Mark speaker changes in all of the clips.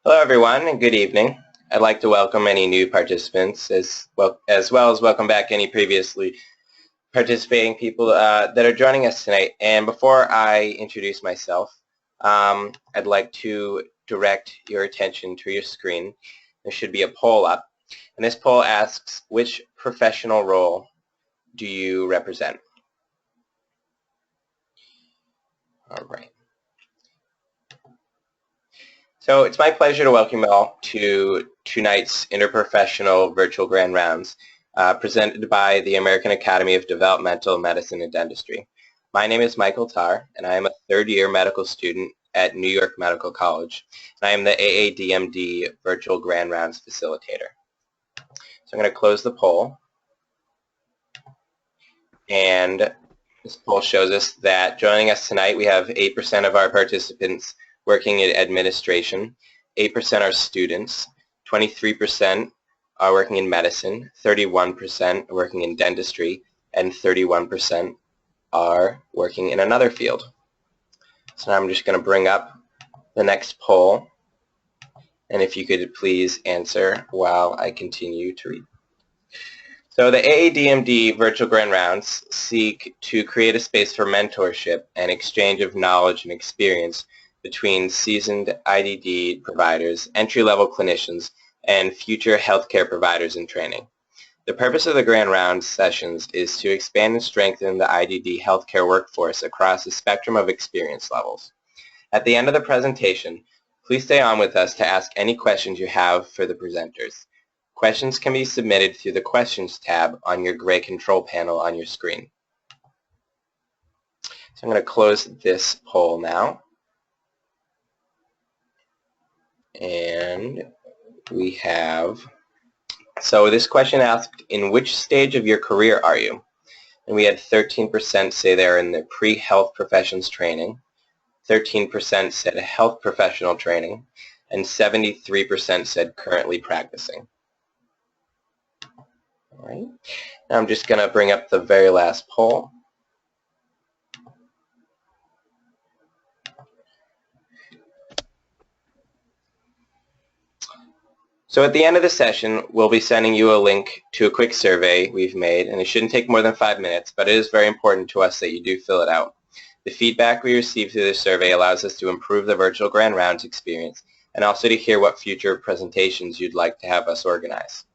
Speaker 1: Hello everyone and good evening. I'd like to welcome any new participants as well as welcome back any previously participating people that are joining us tonight. And before I introduce myself, I'd like to direct your attention to your screen. There should be a poll up, and this poll asks, which professional role do you represent? All right. So it's my pleasure to welcome you all to tonight's Interprofessional Virtual Grand Rounds presented by the American Academy of Developmental Medicine and Dentistry. My name is Michael Tarr, and I am a third-year medical student at New York Medical College, and I am the AADMD Virtual Grand Rounds Facilitator. So I'm going to close the poll, and this poll shows us that joining us tonight we have 8% of our participants working in administration, 8% are students, 23% are working in medicine, 31% are working in dentistry, and 31% are working in another field. So now I'm just going to bring up the next poll, and if you could please answer while I continue to read. So the AADMD Virtual Grand Rounds seek to create a space for mentorship and exchange of knowledge and experience between seasoned IDD providers, entry-level clinicians, and future healthcare providers in training. The purpose of the Grand Round sessions is to expand and strengthen the IDD healthcare workforce across a spectrum of experience levels. At the end of the presentation, please stay on with us to ask any questions you have for the presenters. Questions can be submitted through the Questions tab on your gray control panel on your screen. So I'm going to close this poll now. And we have, so this question asked, in which stage of your career are you? And we had 13% say they're in the pre-health professions training, 13% said health professional training, and 73% said currently practicing. All right. Now I'm just going to bring up the very last poll. So at the end of the session, we'll be sending you a link to a quick survey we've made, and it shouldn't take more than 5 minutes, but it is very important to us that you do fill it out. The feedback we receive through this survey allows us to improve the virtual Grand Rounds experience and also to hear what future presentations you'd like to have us organize.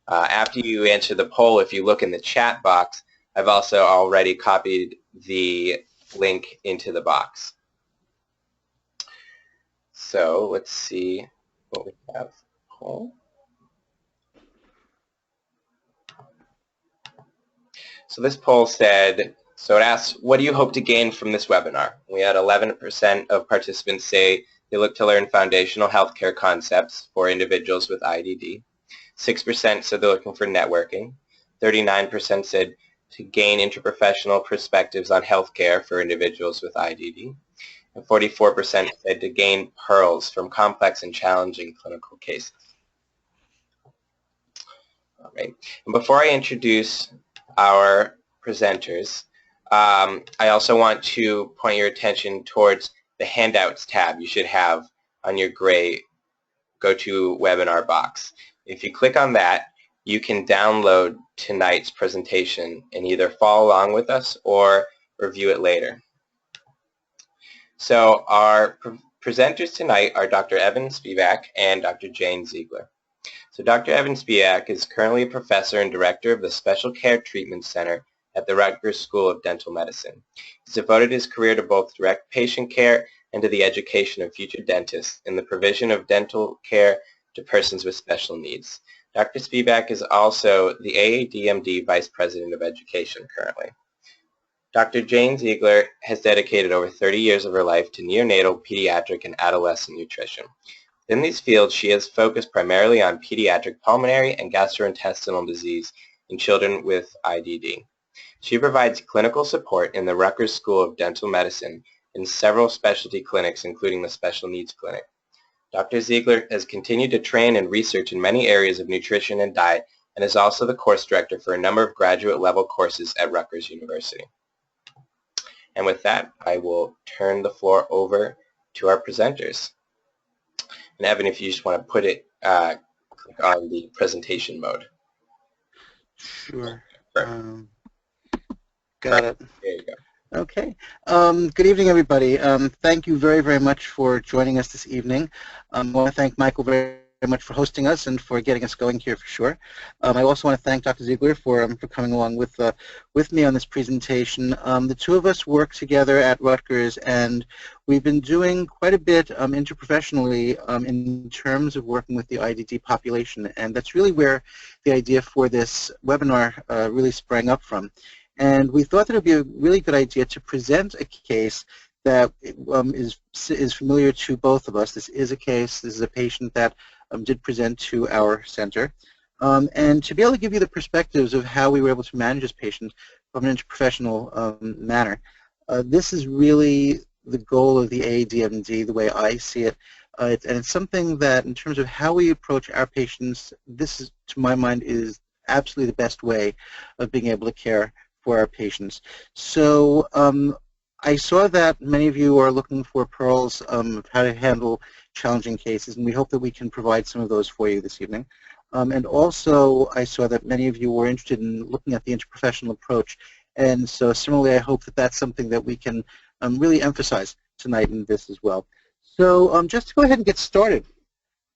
Speaker 1: After you answer the poll, if you look in the chat box, I've also already copied the link into the box. So let's see what we have. So this poll said, so it asks, what do you hope to gain from this webinar? We had 11% of participants say they look to learn foundational healthcare concepts for individuals with IDD. 6% said they're looking for networking. 39% said to gain interprofessional perspectives on healthcare for individuals with IDD. And 44% said to gain pearls from complex and challenging clinical cases. All right. And before I introduce our presenters, I also want to point your attention towards the handouts tab you should have on your gray GoToWebinar box. If you click on that, you can download tonight's presentation and either follow along with us or review it later. So our presenters tonight are Dr. Evan Spivack and Dr. Jane Ziegler. So Dr. Evan Spivack is currently a professor and director of the Special Care Treatment Center at the Rutgers School of Dental Medicine. He's devoted his career to both direct patient care and to the education of future dentists in the provision of dental care to persons with special needs. Dr. Spivack is also the AADMD Vice President of Education currently. Dr. Jane Ziegler has dedicated over 30 years of her life to neonatal, pediatric, and adolescent nutrition. In these fields, she has focused primarily on pediatric pulmonary and gastrointestinal disease in children with IDD. She provides clinical support in the Rutgers School of Dental Medicine in several specialty clinics, including the Special Needs Clinic. Dr. Ziegler has continued to train and research in many areas of nutrition and diet and is also the course director for a number of graduate-level courses at Rutgers University. And with that, I will turn the floor over to our presenters. And Evan, if you just want to put it click on the presentation mode.
Speaker 2: Sure.
Speaker 1: Perfect.
Speaker 2: Got it.
Speaker 1: There you go.
Speaker 2: Okay. Good evening, everybody. Thank you very, very much for joining us this evening. I want to thank Michael very much for hosting us and for getting us going here for sure. I also want to thank Dr. Ziegler for coming along with me on this presentation. The two of us work together at Rutgers, and we've been doing quite a bit interprofessionally in terms of working with the IDD population, and that's really where the idea for this webinar really sprang up from. And we thought that it would be a really good idea to present a case that is familiar to both of us. This is a patient that did present to our center. And to be able to give you the perspectives of how we were able to manage this patient from an interprofessional manner. This is really the goal of the AADMD, the way I see it. And it's something that, in terms of how we approach our patients, this is, to my mind, is absolutely the best way of being able to care for our patients. So I saw that many of you are looking for pearls of how to handle challenging cases, and we hope that we can provide some of those for you this evening. And also, I saw that many of you were interested in looking at the interprofessional approach, and so similarly, I hope that that's something that we can really emphasize tonight in this as well. So just to go ahead and get started,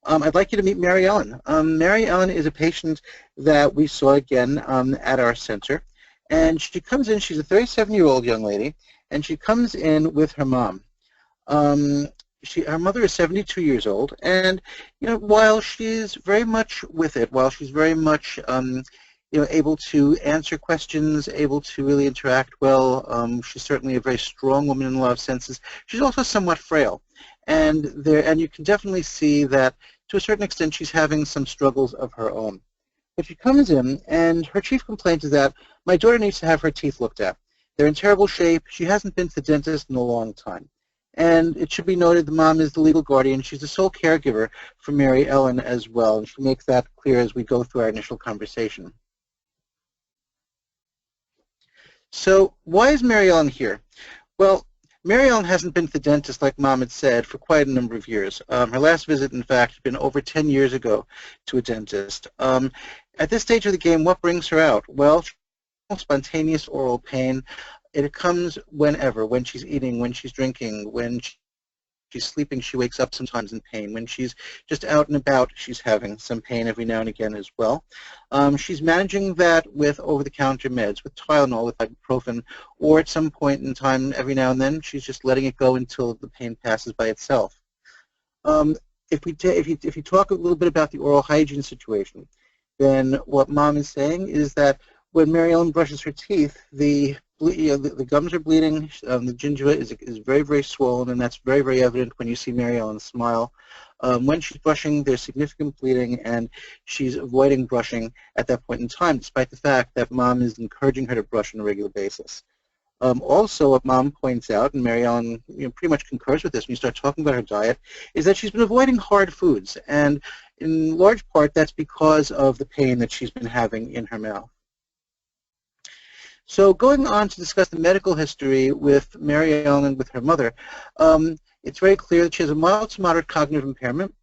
Speaker 2: I'd like you to meet Mary Ellen. Mary Ellen is a patient that we saw again at our center. And she comes in, she's a 37-year-old young lady, and she comes in with her mom. Her mother is 72 years old, and while she's very much with it, while she's very much able to answer questions, able to really interact well, she's certainly a very strong woman in a lot of senses. She's also somewhat frail, and you can definitely see that to a certain extent she's having some struggles of her own. But she comes in, and her chief complaint is that my daughter needs to have her teeth looked at. They're in terrible shape. She hasn't been to the dentist in a long time. And it should be noted the mom is the legal guardian. She's the sole caregiver for Mary Ellen as well, and she makes that clear as we go through our initial conversation. So why is Mary Ellen here? Well, Mary Ellen hasn't been to the dentist, like Mom had said, for quite a number of years. Her last visit, in fact, had been over 10 years ago to a dentist. At this stage of the game, what brings her out? Well, spontaneous oral pain. It comes whenever, when she's eating, when she's drinking, when she's sleeping, she wakes up sometimes in pain. When she's just out and about, she's having some pain every now and again as well. She's managing that with over-the-counter meds, with Tylenol, with ibuprofen, or at some point in time, every now and then, she's just letting it go until the pain passes by itself. If you talk a little bit about the oral hygiene situation, then what Mom is saying is that when Mary Ellen brushes her teeth, the gums are bleeding, the gingiva is very, very swollen, and that's very, very evident when you see Mary Ellen smile. When she's brushing, there's significant bleeding, and she's avoiding brushing at that point in time, despite the fact that Mom is encouraging her to brush on a regular basis. Also, what Mom points out, and Mary Ellen pretty much concurs with this when you start talking about her diet, is that she's been avoiding hard foods, and in large part that's because of the pain that she's been having in her mouth. So going on to discuss the medical history with Mary Ellen and with her mother, it's very clear that she has a mild to moderate cognitive impairment,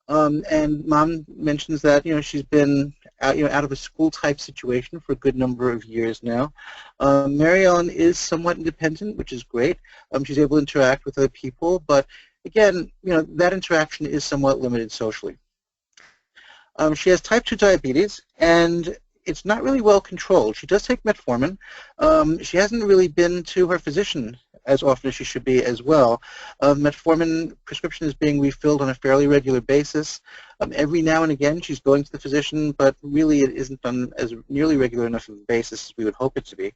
Speaker 2: and Mom mentions that she's been out of a school-type situation for a good number of years now. Mary Ellen is somewhat independent, which is great. She's able to interact with other people, but again, that interaction is somewhat limited socially. She has type 2 diabetes, and it's not really well controlled. She does take metformin. She hasn't really been to her physician as often as she should be as well. Metformin prescription is being refilled on a fairly regular basis. Every now and again she's going to the physician, but really it isn't on as nearly regular enough of a basis as we would hope it to be.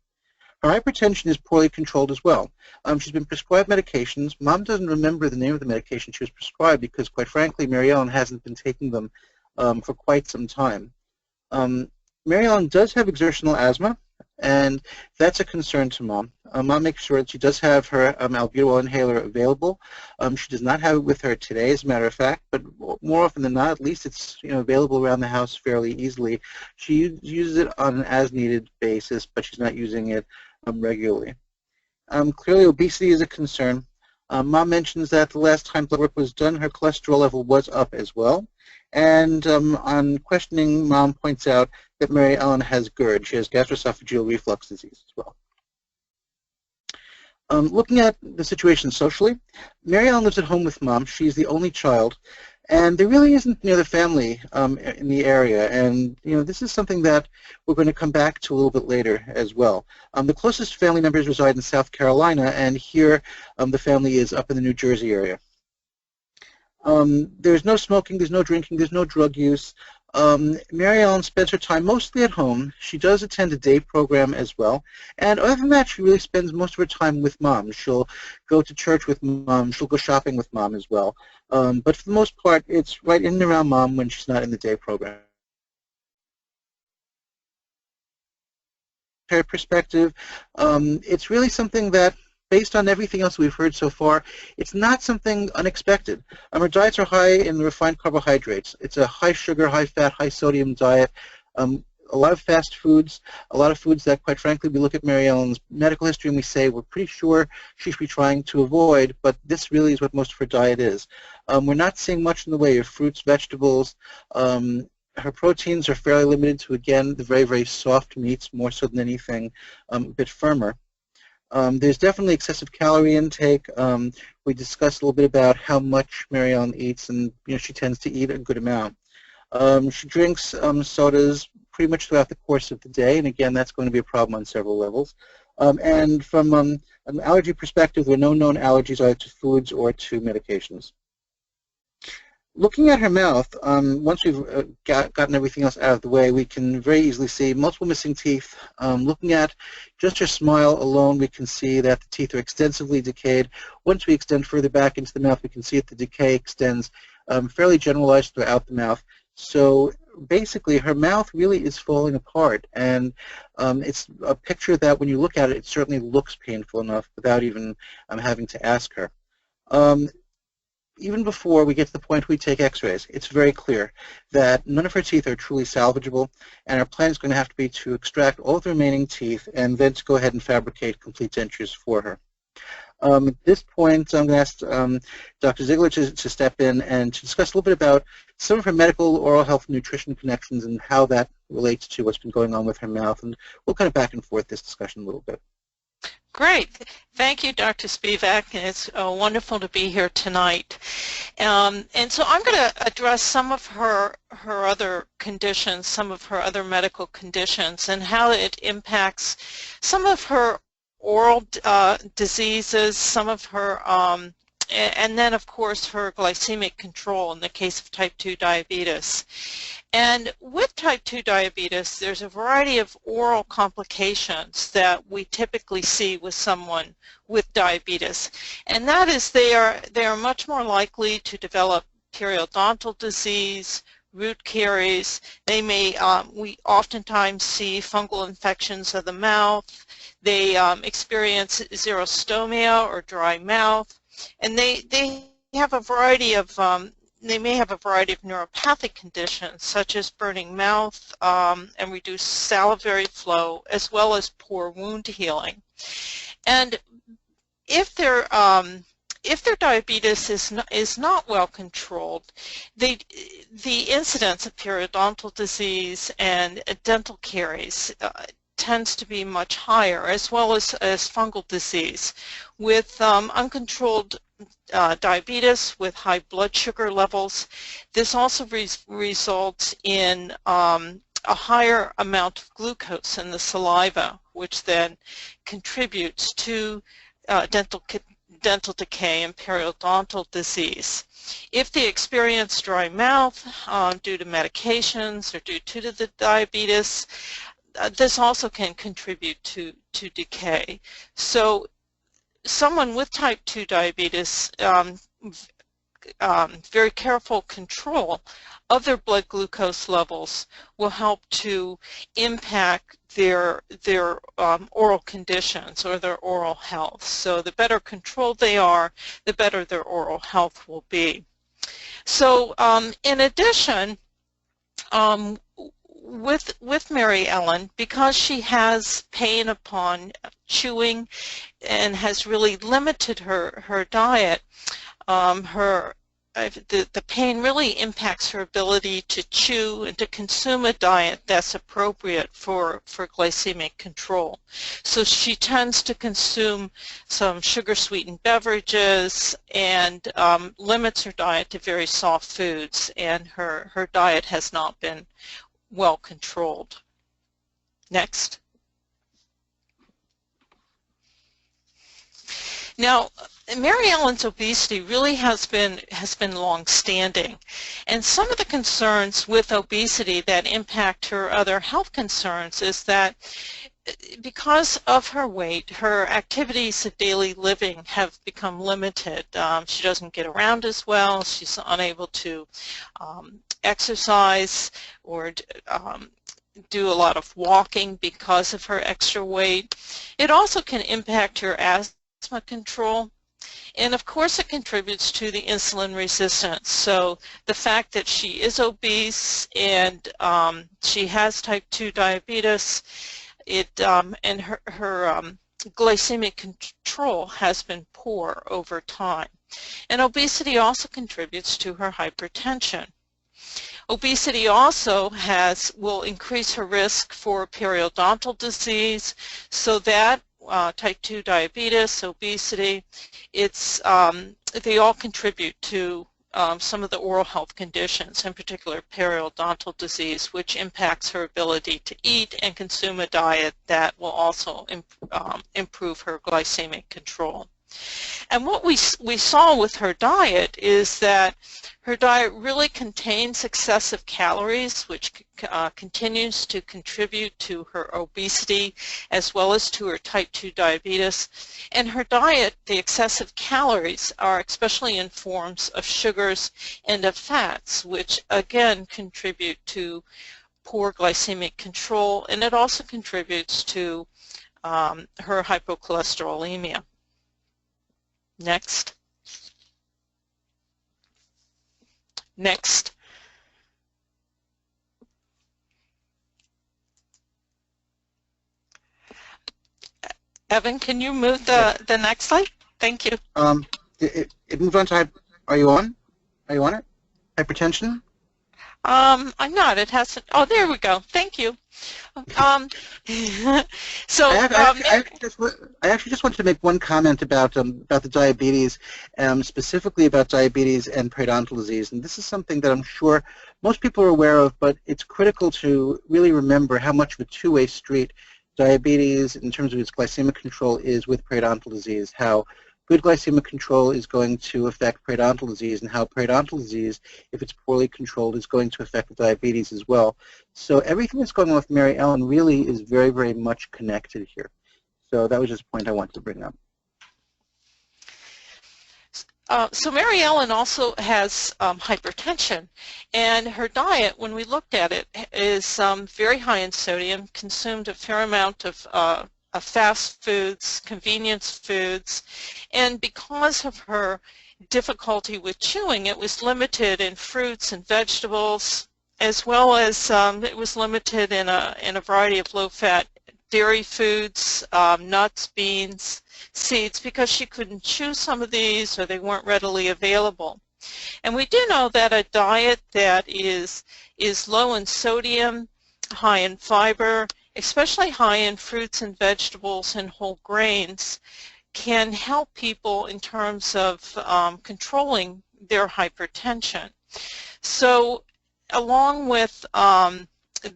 Speaker 2: Her hypertension is poorly controlled as well. She's been prescribed medications. Mom doesn't remember the name of the medication she was prescribed because, quite frankly, Mary Ellen hasn't been taking them for quite some time. Mary Ellen does have exertional asthma, and that's a concern to Mom. Mom makes sure that she does have her albuterol inhaler available. She does not have it with her today, as a matter of fact, but more often than not, at least it's available around the house fairly easily. She uses it on an as-needed basis, but she's not using it regularly. Clearly, obesity is a concern. Mom mentions that the last time blood work was done, her cholesterol level was up as well. And on questioning, Mom points out that Mary Ellen has GERD. She has gastroesophageal reflux disease as well. Looking at the situation socially, Mary Ellen lives at home with Mom. She's the only child. And there really isn't any other family in the area, and this is something that we're going to come back to a little bit later as well. The closest family members reside in South Carolina, and here the family is up in the New Jersey area. There's no smoking, there's no drinking, there's no drug use. Mary Ellen spends her time mostly at home. She does attend a day program as well. And other than that, she really spends most of her time with Mom. She'll go to church with Mom. She'll go shopping with Mom as well. But for the most part, it's right in and around Mom when she's not in the day program. Her perspective, it's really something that, based on everything else we've heard so far, it's not something unexpected. Our diets are high in refined carbohydrates. It's a high sugar, high fat, high sodium diet. A lot of fast foods, a lot of foods that, quite frankly, we look at Mary Ellen's medical history and we say we're pretty sure she should be trying to avoid, but this really is what most of her diet is. We're not seeing much in the way of fruits, vegetables. Her proteins are fairly limited to, again, the very, very soft meats, more so than anything a bit firmer. There's definitely excessive calorie intake. We discussed a little bit about how much Mary Ellen eats, and she tends to eat a good amount. She drinks sodas pretty much throughout the course of the day, and again, that's going to be a problem on several levels. And from an allergy perspective, there are no known allergies either to foods or to medications. Looking at her mouth, once we've gotten everything else out of the way, we can very easily see multiple missing teeth. Looking at just her smile alone, we can see that the teeth are extensively decayed. Once we extend further back into the mouth, we can see that the decay extends fairly generalized throughout the mouth. So basically, her mouth really is falling apart, and it's a picture that when you look at it, it certainly looks painful enough without even having to ask her. Even before we get to the point we take x-rays, it's very clear that none of her teeth are truly salvageable, and our plan is going to have to be to extract all of the remaining teeth and then to go ahead and fabricate complete dentures for her. At this point, I'm going to ask Dr. Ziegler to step in and to discuss a little bit about some of her medical, oral health, and nutrition connections and how that relates to what's been going on with her mouth, and we'll kind of back and forth this discussion a little bit.
Speaker 3: Great. Thank you, Dr. Spivack. It's wonderful to be here tonight. And so I'm going to address some of her other conditions, some of her other medical conditions, and how it impacts some of her oral diseases, some of her, and then, of course, her glycemic control in the case of type 2 diabetes. And with type 2 diabetes, there's a variety of oral complications that we typically see with someone with diabetes. And that is they are much more likely to develop periodontal disease, root caries. They may, we oftentimes see fungal infections of the mouth. They experience xerostomia or dry mouth. And they have a variety of they may have a variety of neuropathic conditions such as burning mouth and reduced salivary flow, as well as poor wound healing. And if their diabetes is not well controlled, the incidence of periodontal disease and dental caries tends to be much higher, as well as fungal disease. With uncontrolled diabetes, with high blood sugar levels, this also results in a higher amount of glucose in the saliva, which then contributes to dental decay and periodontal disease. If they experience dry mouth due to medications or due to the diabetes, this also can contribute to decay. So someone with type 2 diabetes, very careful control of their blood glucose levels will help to impact their oral conditions or their oral health. So the better controlled they are, the better their oral health will be. So in addition, with Mary Ellen, because she has pain upon chewing and has really limited her diet, the pain really impacts her ability to chew and to consume a diet that's appropriate for glycemic control. So she tends to consume some sugar-sweetened beverages and limits her diet to very soft foods, and her diet has not been well controlled. Next. Now, Mary Ellen's obesity really has been long-standing, and some of the concerns with obesity that impact her other health concerns is that because of her weight, her activities of daily living have become limited. She doesn't get around as well. She's unable to exercise or do a lot of walking because of her extra weight. It also can impact her asthma control. And of course it contributes to the insulin resistance. So the fact that she is obese and she has type 2 diabetes, and her glycemic control has been poor over time. And obesity also contributes to her hypertension. Obesity also will increase her risk for periodontal disease, so that type 2 diabetes, obesity, they all contribute to some of the oral health conditions, in particular periodontal disease, which impacts her ability to eat and consume a diet that will also improve her glycemic control. And what we saw with her diet is that her diet really contains excessive calories, which continues to contribute to her obesity as well as to her type 2 diabetes. And her diet, the excessive calories, are especially in forms of sugars and of fats, which again contribute to poor glycemic control, and it also contributes to her hypocholesterolemia. Next. Next. Evan, can you move the next slide? Thank you.
Speaker 2: It moved on to, are you on? Are you on it? Hypertension?
Speaker 3: I'm not. It hasn't. Oh, there we go. Thank you. So
Speaker 2: I actually just wanted to make one comment about the diabetes, specifically about diabetes and periodontal disease. And this is something that I'm sure most people are aware of, but it's critical to really remember how much of a two-way street diabetes, in terms of its glycemic control, is with periodontal disease. How good glycemic control is going to affect periodontal disease, and how periodontal disease, if it's poorly controlled, is going to affect the diabetes as well. So everything that's going on with Mary Ellen really is very, very much connected here. So that was just a point I wanted to bring up.
Speaker 3: So Mary Ellen also has hypertension, and her diet, when we looked at it, is very high in sodium, consumed a fair amount of fast foods, convenience foods, and because of her difficulty with chewing, it was limited in fruits and vegetables, as well as it was limited in a variety of low-fat dairy foods, nuts, beans, seeds, because she couldn't chew some of these or they weren't readily available. And we do know that a diet that is low in sodium, high in fiber, especially high in fruits and vegetables and whole grains, can help people in terms of controlling their hypertension. So along with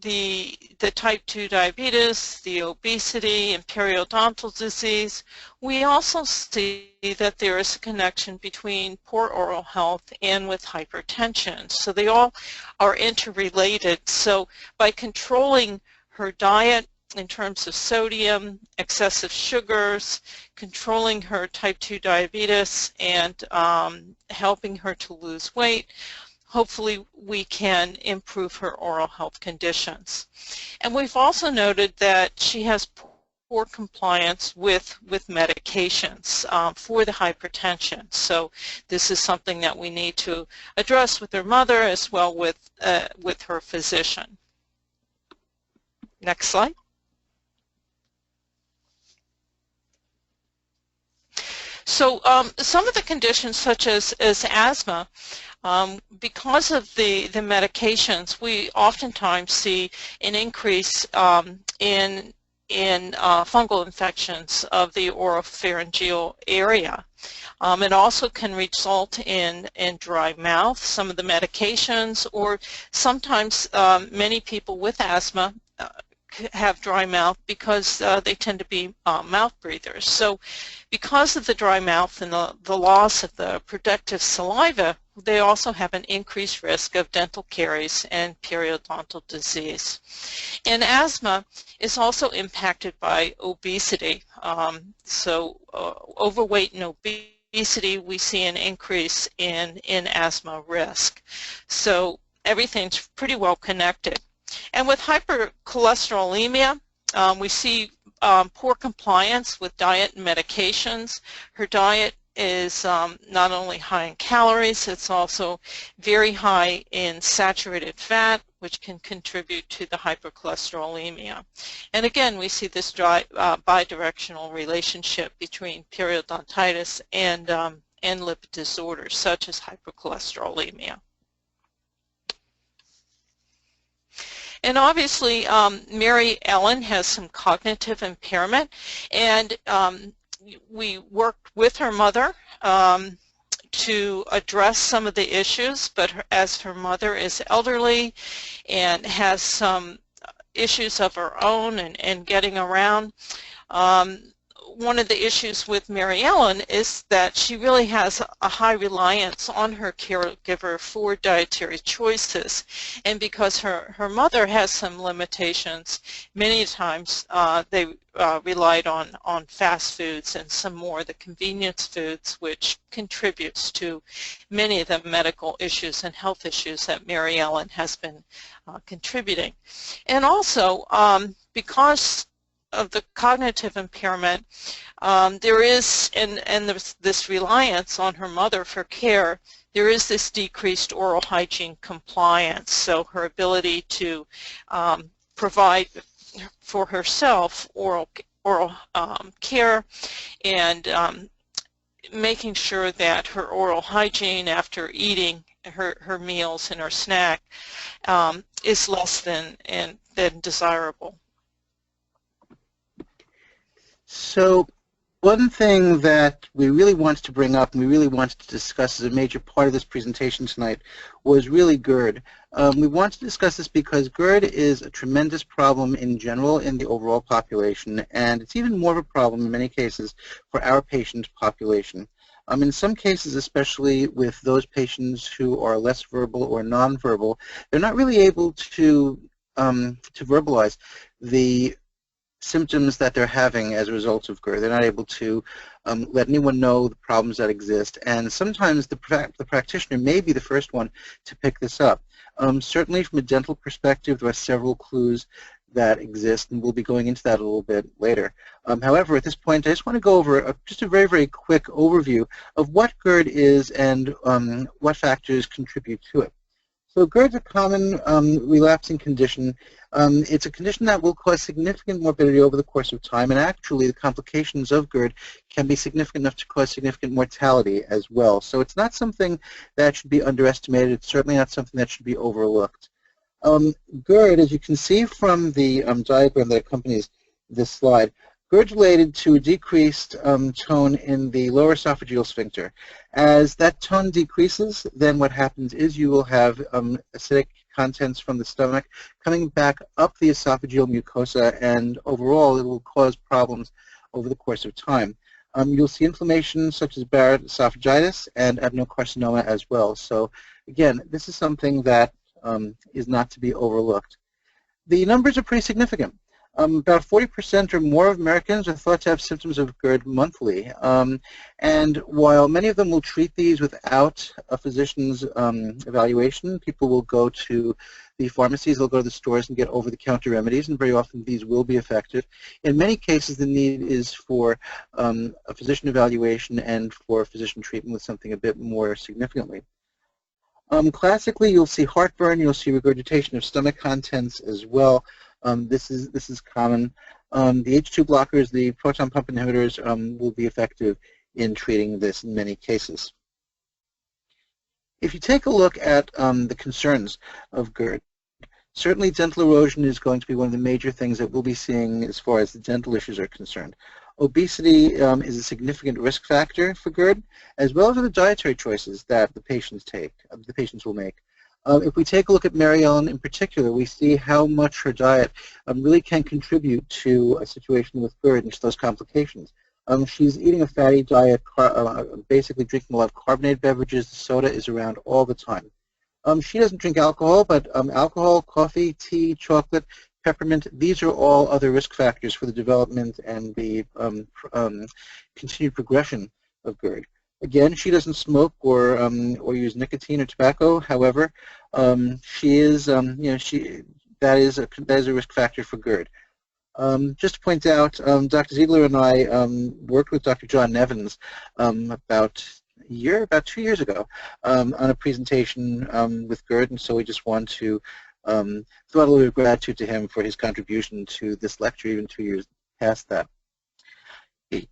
Speaker 3: the type 2 diabetes, the obesity, and periodontal disease, we also see that there is a connection between poor oral health and with hypertension. So they all are interrelated. So by controlling her diet in terms of sodium, excessive sugars, controlling her type 2 diabetes, and helping her to lose weight, hopefully we can improve her oral health conditions. And we've also noted that she has poor compliance with medications for the hypertension. So this is something that we need to address with her mother as well with her physician. Next slide. So some of the conditions such as asthma, because of the medications, we oftentimes see an increase in fungal infections of the oropharyngeal area. It also can result in dry mouth, some of the medications, or sometimes many people with asthma have dry mouth because they tend to be mouth breathers. So because of the dry mouth and the loss of the productive saliva, they also have an increased risk of dental caries and periodontal disease. And asthma is also impacted by obesity. Overweight and obesity, we see an increase in asthma risk. So everything's pretty well connected. And with hypercholesterolemia, we see poor compliance with diet and medications. Her diet is not only high in calories, it's also very high in saturated fat, which can contribute to the hypercholesterolemia. And again, we see this bidirectional relationship between periodontitis and lipid disorders such as hypercholesterolemia. And obviously, Mary Ellen has some cognitive impairment, and we worked with her mother to address some of the issues, but as her mother is elderly and has some issues of her own and getting around, one of the issues with Mary Ellen is that she really has a high reliance on her caregiver for dietary choices. And because her mother has some limitations, many times they relied on fast foods and some more the convenience foods, which contributes to many of the medical issues and health issues that Mary Ellen has been contributing. And also, because of the cognitive impairment, there is, and there's this reliance on her mother for care, there is this decreased oral hygiene compliance. So her ability to provide for herself oral care and making sure that her oral hygiene after eating her meals and her snack is less than desirable.
Speaker 2: So one thing that we really wanted to bring up and we really wanted to discuss as a major part of this presentation tonight was really GERD. We want to discuss this because GERD is a tremendous problem in general in the overall population, and it's even more of a problem in many cases for our patient population. In some cases, especially with those patients who are less verbal or nonverbal, they're not really able to verbalize the symptoms that they're having as a result of GERD. They're not able to let anyone know the problems that exist, and sometimes the practitioner may be the first one to pick this up. Certainly from a dental perspective, there are several clues that exist, and we'll be going into that a little bit later. However, at this point, I just want to go over just a very, very quick overview of what GERD is and what factors contribute to it. So GERD is a common relapsing condition. It's a condition that will cause significant morbidity over the course of time, and actually the complications of GERD can be significant enough to cause significant mortality as well. So it's not something that should be underestimated. It's certainly not something that should be overlooked. GERD, as you can see from the diagram that accompanies this slide, GERD is related to a decreased tone in the lower esophageal sphincter. As that tone decreases, then what happens is you will have acidic contents from the stomach coming back up the esophageal mucosa, and overall it will cause problems over the course of time. You'll see inflammation such as Barrett's esophagitis and adenocarcinoma as well. So again, this is something that is not to be overlooked. The numbers are pretty significant. About 40% or more of Americans are thought to have symptoms of GERD monthly. And while many of them will treat these without a physician's evaluation, people will go to the pharmacies, they'll go to the stores and get over-the-counter remedies, and very often these will be effective. In many cases, the need is for a physician evaluation and for physician treatment with something a bit more significantly. Classically, you'll see heartburn, you'll see regurgitation of stomach contents as well. This is common. The H2 blockers, the proton pump inhibitors, will be effective in treating this in many cases. If you take a look at the concerns of GERD, certainly dental erosion is going to be one of the major things that we'll be seeing as far as the dental issues are concerned. Obesity is a significant risk factor for GERD, as well as the dietary choices that the patients will make. If we take a look at Mary Ellen in particular, we see how much her diet really can contribute to a situation with GERD and to those complications. She's eating a fatty diet, basically drinking a lot of carbonated beverages. The soda is around all the time. She doesn't drink alcohol, but alcohol, coffee, tea, chocolate, peppermint, these are all other risk factors for the development and the continued progression of GERD. Again, she doesn't smoke or use nicotine or tobacco. However, she is, that is a risk factor for GERD. Just to point out, Dr. Ziegler and I worked with Dr. John Nevins about 2 years ago on a presentation with GERD, and so we just want to throw out a little bit of gratitude to him for his contribution to this lecture even 2 years past that.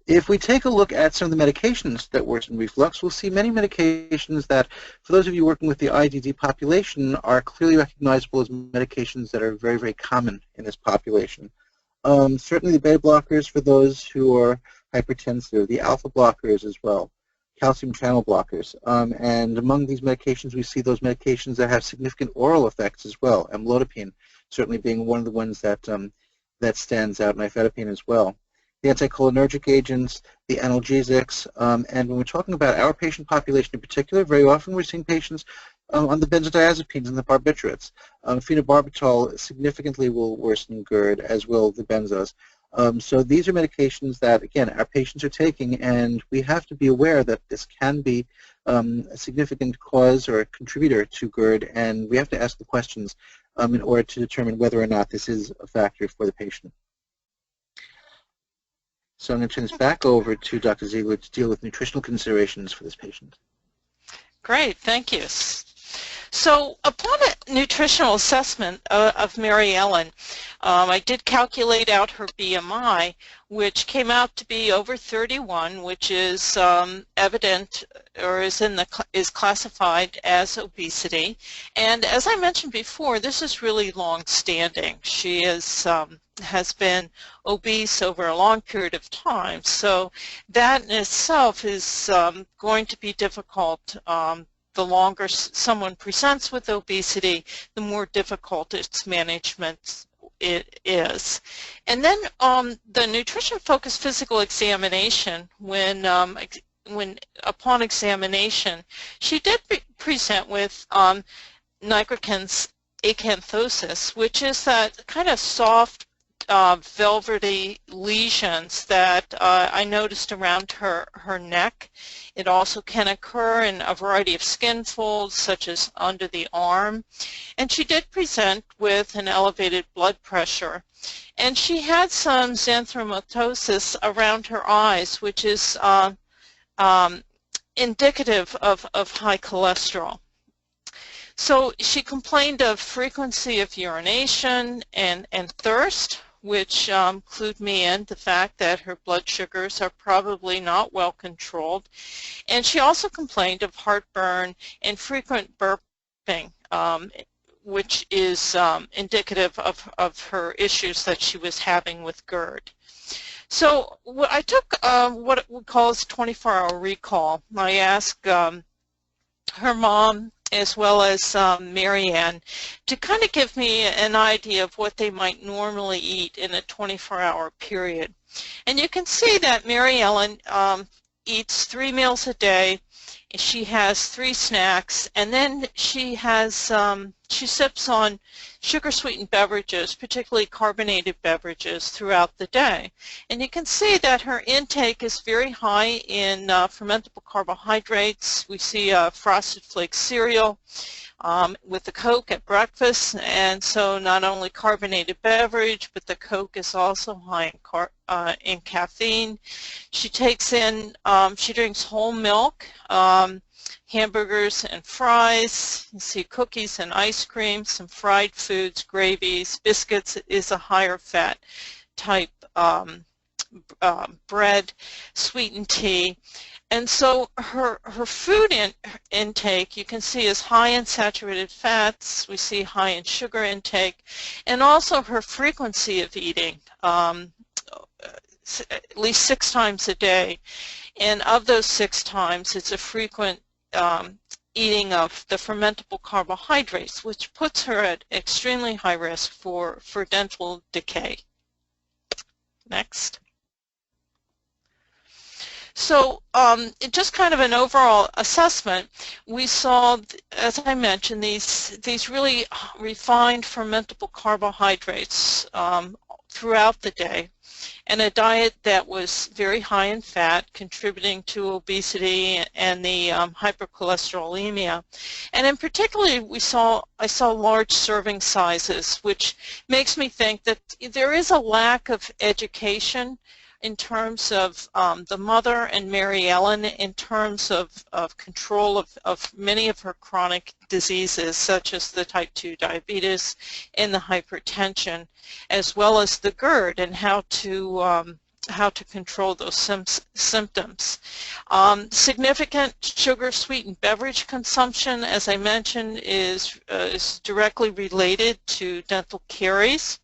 Speaker 2: If we take a look at some of the medications that worsen reflux, we'll see many medications that, for those of you working with the IDD population, are clearly recognizable as medications that are very, very common in this population. Certainly the beta blockers for those who are hypertensive, the alpha blockers as well, calcium channel blockers. And among these medications, we see those medications that have significant oral effects as well, amlodipine certainly being one of the ones that, that stands out, nifedipine as well. The anticholinergic agents, the analgesics, and when we're talking about our patient population in particular, very often we're seeing patients on the benzodiazepines and the barbiturates. Phenobarbital significantly will worsen GERD, as will the benzos. So these are medications that, again, our patients are taking, and we have to be aware that this can be a significant cause or contributor to GERD, and we have to ask the questions in order to determine whether or not this is a factor for the patient. So I'm going to turn this back over to Dr. Ziegler to deal with nutritional considerations for this patient.
Speaker 3: Great, thank you. So upon a nutritional assessment of Mary Ellen, I did calculate out her BMI, which came out to be over 31, which is evident or is classified as obesity. And as I mentioned before, this is really long-standing. She has been obese over a long period of time, so that in itself is going to be difficult. The longer someone presents with obesity, the more difficult its management it is. And then the nutrition-focused physical examination, when upon examination, she did present with nigricans acanthosis, which is that kind of soft velvety lesions that I noticed around her neck. It also can occur in a variety of skin folds, such as under the arm. And she did present with an elevated blood pressure. And she had some xanthomatosis around her eyes, which is indicative of high cholesterol. So she complained of frequency of urination and thirst, which clued me in the fact that her blood sugars are probably not well controlled. And she also complained of heartburn and frequent burping, which is indicative of her issues that she was having with GERD. So I took what we call a 24-hour recall. I asked her mom as well as Mary Ann to kind of give me an idea of what they might normally eat in a 24-hour period. And you can see that Mary Ellen eats 3 meals a day. She has 3 snacks, and then she has she sips on sugar-sweetened beverages, particularly carbonated beverages, throughout the day. And you can see that her intake is very high in fermentable carbohydrates. We see Frosted Flakes cereal, with the Coke at breakfast, and so not only carbonated beverage, but the Coke is also high in caffeine. She takes in, she drinks whole milk, hamburgers and fries. You see cookies and ice cream, some fried foods, gravies, biscuits is a higher fat type bread, sweetened tea. And so her food intake, you can see, is high in saturated fats. We see high in sugar intake, and also her frequency of eating, at least 6 times a day. And of those 6 times, it's a frequent eating of the fermentable carbohydrates, which puts her at extremely high risk for dental decay. Next. So just kind of an overall assessment, we saw, as I mentioned, these really refined fermentable carbohydrates throughout the day, and a diet that was very high in fat, contributing to obesity and the hypercholesterolemia. And in particular, I saw large serving sizes, which makes me think that there is a lack of education in terms of the mother and Mary Ellen in terms of control of many of her chronic diseases, such as the type 2 diabetes and the hypertension, as well as the GERD, and how to control those symptoms. Significant sugar-sweetened beverage consumption, as I mentioned, is directly related to dental caries.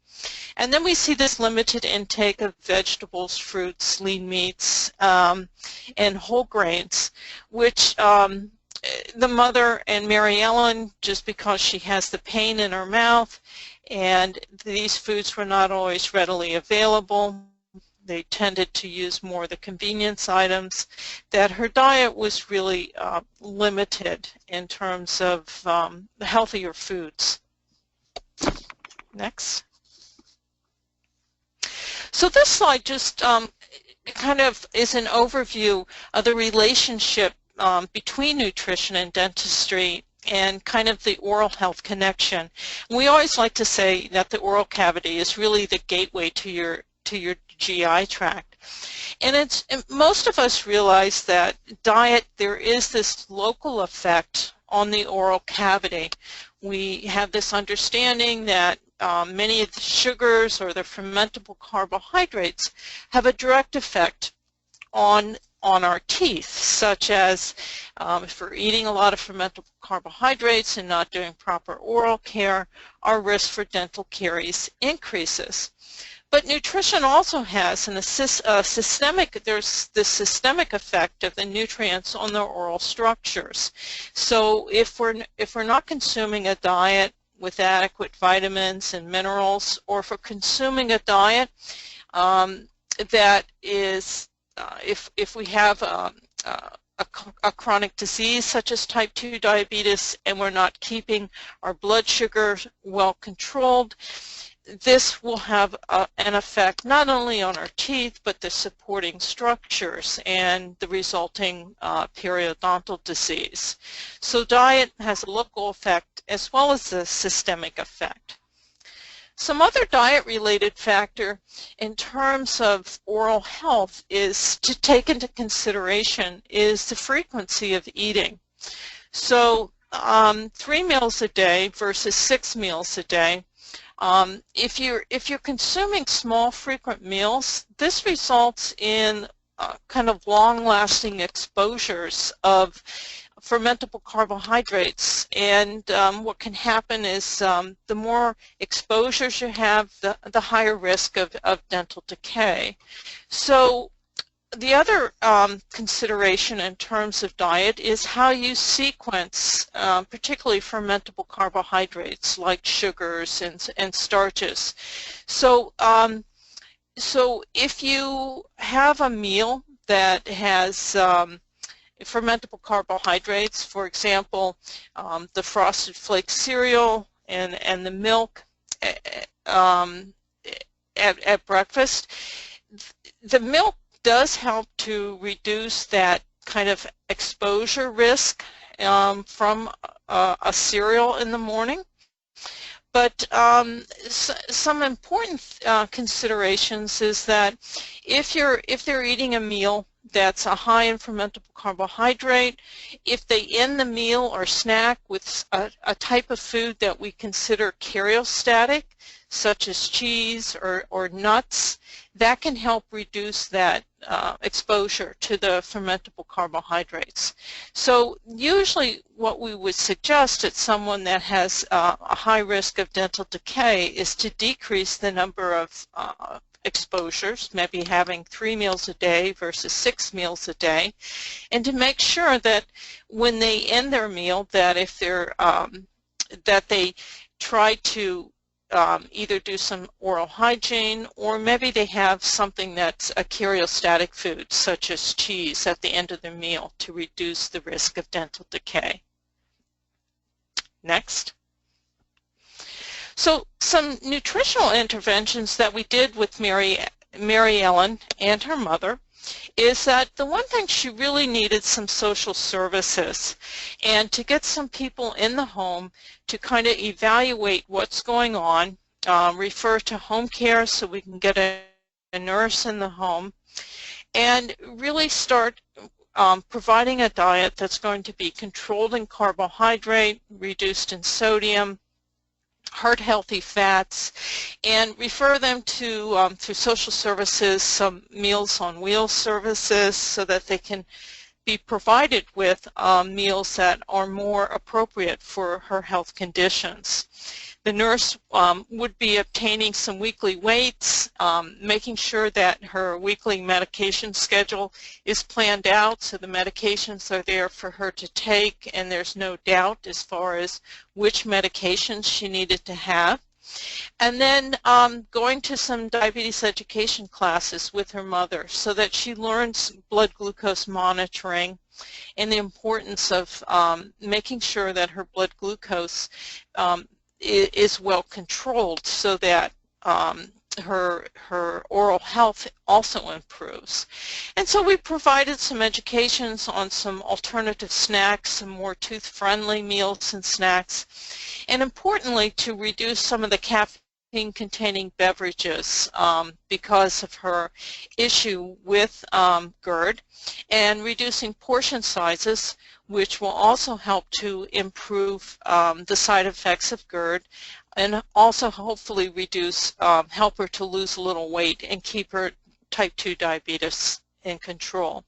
Speaker 3: And then we see this limited intake of vegetables, fruits, lean meats, and whole grains, which the mother and Mary Ellen, just because she has the pain in her mouth, and these foods were not always readily available, they tended to use more of the convenience items, that her diet was really limited in terms of the healthier foods. Next. So this slide just kind of is an overview of the relationship between nutrition and dentistry and kind of the oral health connection. We always like to say that the oral cavity is really the gateway to your GI tract. And most of us realize that diet, there is this local effect on the oral cavity. We have this understanding that many of the sugars or the fermentable carbohydrates have a direct effect on our teeth, such as if we're eating a lot of fermentable carbohydrates and not doing proper oral care, our risk for dental caries increases. But nutrition also has there's the systemic effect of the nutrients on the oral structures. So if we're not consuming a diet with adequate vitamins and minerals, or if we're consuming a diet that is, if we have a chronic disease such as type 2 diabetes and we're not keeping our blood sugar well controlled, this will have an effect not only on our teeth but the supporting structures and the resulting periodontal disease. So diet has a local effect as well as a systemic effect. Some other diet-related factor in terms of oral health is to take into consideration is the frequency of eating. So 3 meals a day versus 6 meals a day. If you're consuming small, frequent meals, this results in kind of long-lasting exposures of fermentable carbohydrates, and what can happen is the more exposures you have, the higher risk of dental decay. So the other consideration in terms of diet is how you sequence particularly fermentable carbohydrates like sugars and starches. So if you have a meal that has fermentable carbohydrates, for example, the Frosted Flakes cereal and the milk at breakfast, the milk does help to reduce that kind of exposure risk from a cereal in the morning. But some important considerations is that if they're eating a meal that's a high in fermentable carbohydrate, if they end the meal or snack with a type of food that we consider karyostatic, such as cheese or nuts, that can help reduce that exposure to the fermentable carbohydrates. So usually what we would suggest at someone that has a high risk of dental decay is to decrease the number of exposures, maybe having 3 meals a day versus 6 meals a day, and to make sure that when they end their meal that if they're that they try to either do some oral hygiene, or maybe they have something that's a karyostatic food, such as cheese, at the end of their meal to reduce the risk of dental decay. Next. So some nutritional interventions that we did with Mary Ellen and her mother is that the one thing she really needed some social services, and to get some people in the home to kind of evaluate what's going on, refer to home care so we can get a nurse in the home, and really start providing a diet that's going to be controlled in carbohydrate, reduced in sodium, heart-healthy fats, and refer them to, through social services, some Meals on Wheels services so that they can be provided with meals that are more appropriate for her health conditions. The nurse would be obtaining some weekly weights, making sure that her weekly medication schedule is planned out so the medications are there for her to take and there's no doubt as far as which medications she needed to have. And then going to some diabetes education classes with her mother so that she learns blood glucose monitoring and the importance of making sure that her blood glucose is well controlled so that her oral health also improves. And so we provided some educations on some alternative snacks, some more tooth-friendly meals and snacks, and importantly to reduce some of the caffeine-containing beverages because of her issue with GERD, and reducing portion sizes, which will also help to improve the side effects of GERD, and also hopefully reduce, help her to lose a little weight and keep her type 2 diabetes in control.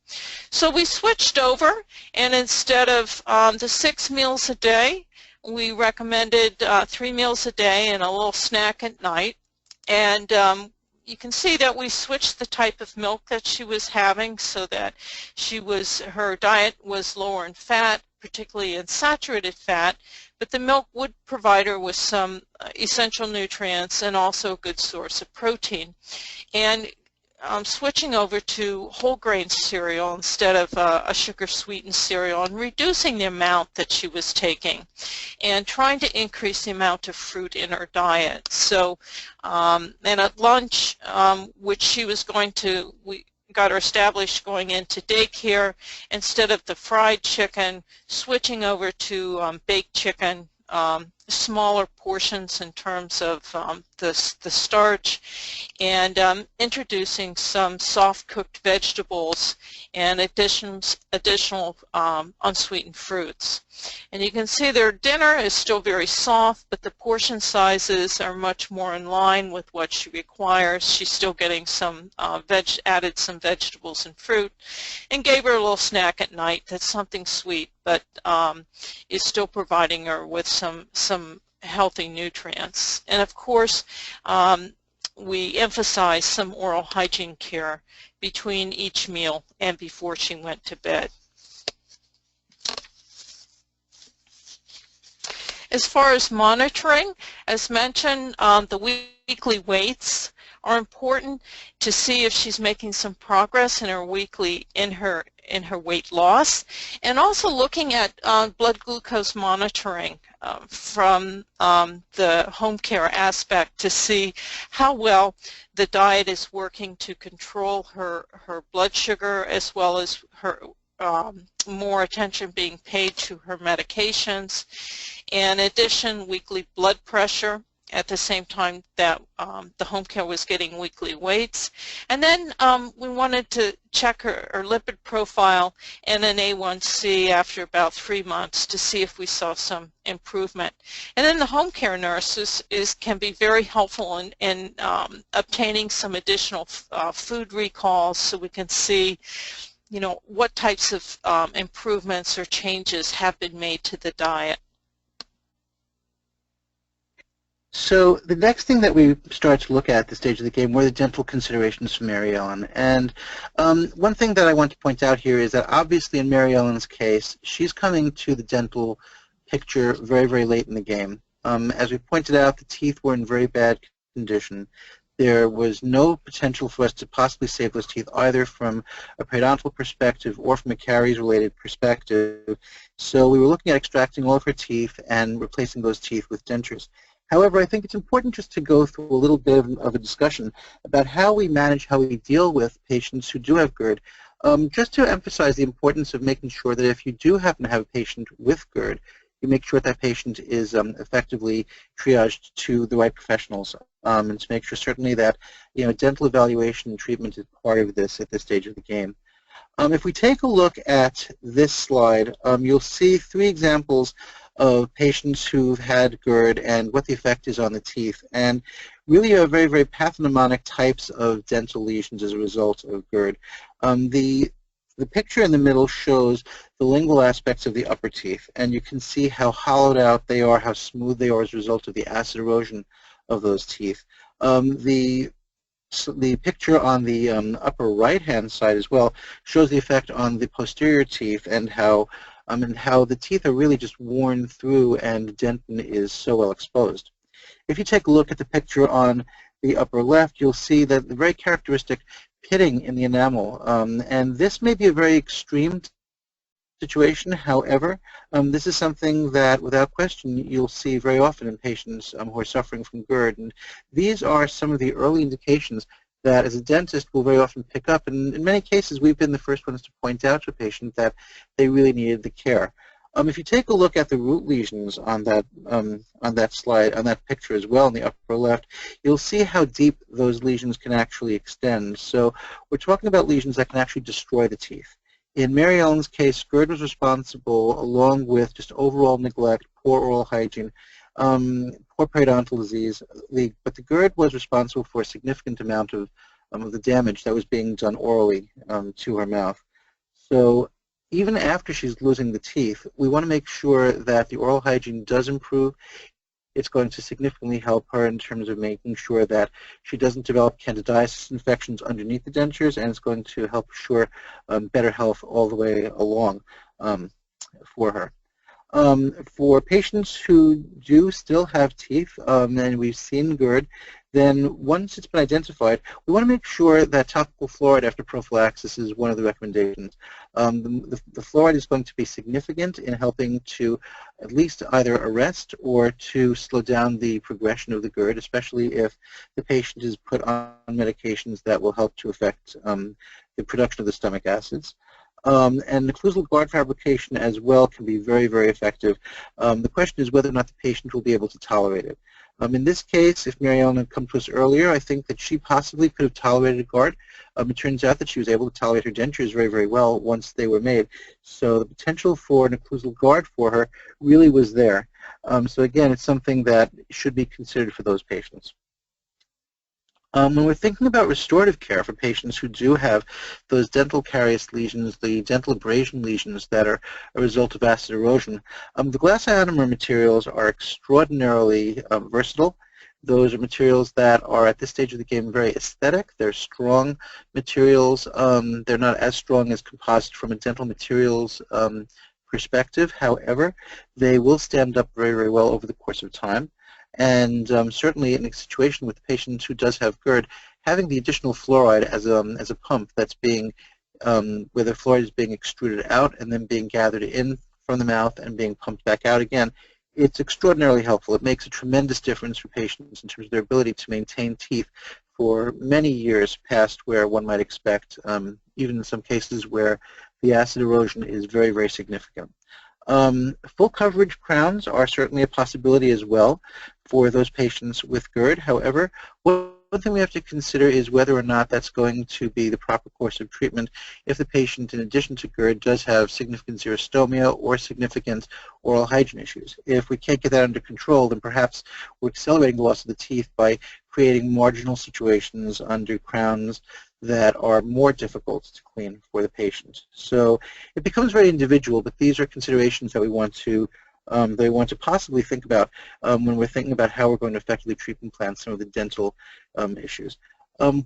Speaker 3: So we switched over, and instead of the 6 meals a day, we recommended 3 meals a day and a little snack at night. And you can see that we switched the type of milk that she was having so that her diet was lower in fat, particularly in saturated fat, but the milk would provide her with some essential nutrients and also a good source of protein. And switching over to whole grain cereal instead of a sugar-sweetened cereal, and reducing the amount that she was taking, and trying to increase the amount of fruit in her diet. So, and at lunch, which she was going to, we got her established going into daycare, instead of the fried chicken, switching over to baked chicken, smaller portions in terms of the starch, and introducing some soft-cooked vegetables and additional unsweetened fruits. And you can see their dinner is still very soft, but the portion sizes are much more in line with what she requires. She's still getting some added some vegetables and fruit, and gave her a little snack at night that's something sweet, but is still providing her with some healthy nutrients. And of course, we emphasize some oral hygiene care between each meal and before she went to bed. As far as monitoring, as mentioned, the weekly weights are important to see if she's making some progress in her weight loss, and also looking at blood glucose monitoring from the home care aspect to see how well the diet is working to control her blood sugar as well as her more attention being paid to her medications. In addition, weekly blood pressure at the same time that the home care was getting weekly weights. And then we wanted to check her lipid profile and an A1C after about 3 months to see if we saw some improvement. And then the home care nurses can be very helpful in obtaining some additional food recalls so we can see, you know, what types of improvements or changes have been made to the diet.
Speaker 2: So the next thing that we start to look at this stage of the game were the dental considerations for Mary Ellen. And one thing that I want to point out here is that obviously in Mary Ellen's case, she's coming to the dental picture very, very late in the game. As we pointed out, the teeth were in very bad condition. There was no potential for us to possibly save those teeth either from a periodontal perspective or from a caries-related perspective. So we were looking at extracting all of her teeth and replacing those teeth with dentures. However, I think it's important just to go through a little bit of a discussion about how we manage, how we deal with patients who do have GERD, just to emphasize the importance of making sure that if you do happen to have a patient with GERD, you make sure that patient is effectively triaged to the right professionals, and to make sure certainly that, you know, dental evaluation and treatment is part of this at this stage of the game. If we take a look at this slide, you'll see 3 examples of patients who've had GERD and what the effect is on the teeth, and really are very, very pathognomonic types of dental lesions as a result of GERD. The picture in the middle shows the lingual aspects of the upper teeth, and you can see how hollowed out they are, how smooth they are as a result of the acid erosion of those teeth. The picture on the upper right-hand side as well shows the effect on the posterior teeth and how the teeth are really just worn through and the dentin is so well exposed. If you take a look at the picture on the upper left, you'll see that the very characteristic pitting in the enamel, and this may be a very extreme situation. However, this is something that without question you'll see very often in patients who are suffering from GERD, and these are some of the early indications that as a dentist we'll very often pick up, and in many cases we've been the first ones to point out to a patient that they really needed the care. If you take a look at the root lesions on that slide, on that picture as well in the upper left, you'll see how deep those lesions can actually extend. So we're talking about lesions that can actually destroy the teeth. In Mary Ellen's case, GERD was responsible, along with just overall neglect, poor oral hygiene, poor periodontal disease, but the GERD was responsible for a significant amount of the damage that was being done orally to her mouth. So even after she's losing the teeth, we want to make sure that the oral hygiene does improve. It's going to significantly help her in terms of making sure that she doesn't develop candidiasis infections underneath the dentures, and it's going to help assure better health all the way along for her. For patients who do still have teeth, and we've seen GERD, then once it's been identified, we want to make sure that topical fluoride after prophylaxis is one of the recommendations. The fluoride is going to be significant in helping to at least either arrest or to slow down the progression of the GERD, especially if the patient is put on medications that will help to affect the production of the stomach acids. And occlusal guard fabrication as well can be very, very effective. The question is whether or not the patient will be able to tolerate it. In this case, if Mary Ellen had come to us earlier, I think that she possibly could have tolerated a guard. It turns out that she was able to tolerate her dentures very, very well once they were made. So the potential for an occlusal guard for her really was there. So again, it's something that should be considered for those patients. When we're thinking about restorative care for patients who do have those dental carious lesions, the dental abrasion lesions that are a result of acid erosion, the glass ionomer materials are extraordinarily versatile. Those are materials that are at this stage of the game very aesthetic. They're strong materials. They're not as strong as composite from a dental materials perspective. However, they will stand up very, very well over the course of time. And certainly in a situation with a patient who does have GERD, having the additional fluoride as a pump that's being, where the fluoride is being extruded out and then being gathered in from the mouth and being pumped back out again, it's extraordinarily helpful. It makes a tremendous difference for patients in terms of their ability to maintain teeth for many years past where one might expect, even in some cases where the acid erosion is very, very significant. Full coverage crowns are certainly a possibility as well for those patients with GERD. However, one thing we have to consider is whether or not that's going to be the proper course of treatment if the patient, in addition to GERD, does have significant xerostomia or significant oral hygiene issues. If we can't get that under control, then perhaps we're accelerating the loss of the teeth by creating marginal situations under crowns that are more difficult to clean for the patient. So it becomes very individual, but these are considerations that we want to possibly think about when we're thinking about how we're going to effectively treat and plan some of the dental issues.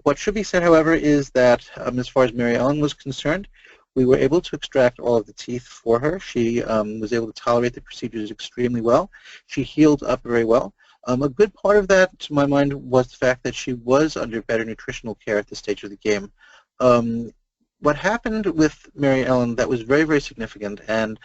Speaker 2: What should be said, however, is that as far as Mary Ellen was concerned, we were able to extract all of the teeth for her. She was able to tolerate the procedures extremely well. She healed up very well. A good part of that, to my mind, was the fact that she was under better nutritional care at this stage of the game. What happened with Mary Ellen that was very, very significant, and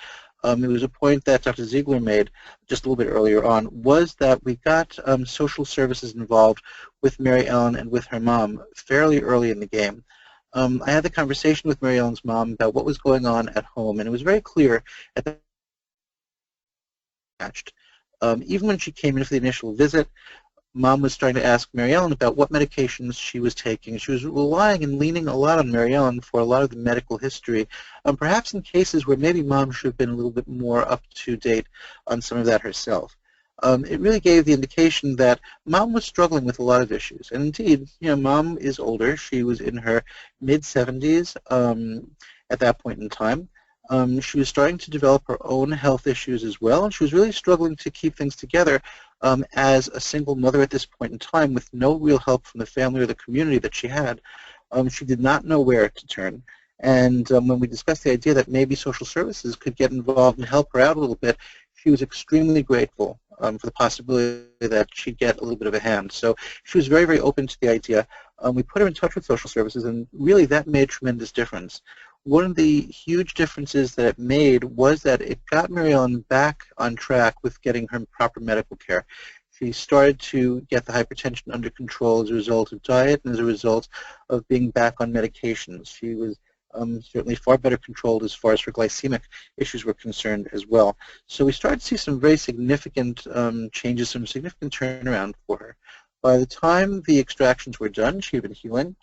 Speaker 2: it was a point that Dr. Ziegler made just a little bit earlier on, was that we got social services involved with Mary Ellen and with her mom fairly early in the game. I had the conversation with Mary Ellen's mom about what was going on at home, and it was very clear at the even when she came in for the initial visit, Mom was starting to ask Mary Ellen about what medications she was taking. She was relying and leaning a lot on Mary Ellen for a lot of the medical history, perhaps in cases where maybe Mom should have been a little bit more up to date on some of that herself. It really gave the indication that Mom was struggling with a lot of issues. And indeed, Mom is older. She was in her mid-70s at that point in time. She was starting to develop her own health issues as well, and she was really struggling to keep things together as a single mother at this point in time with no real help from the family or the community that she had. She did not know where to turn. And when we discussed the idea that maybe social services could get involved and help her out a little bit, she was extremely grateful for the possibility that she'd get a little bit of a hand. So she was very, very open to the idea. We put her in touch with social services, and really that made a tremendous difference. One of the huge differences that it made was that it got Mary Ellen back on track with getting her proper medical care. She started to get the hypertension under control as a result of diet and as a result of being back on medications. She was certainly far better controlled as far as her glycemic issues were concerned as well. So we started to see some very significant changes, some significant turnaround for her. By the time the extractions were done, she had been healing.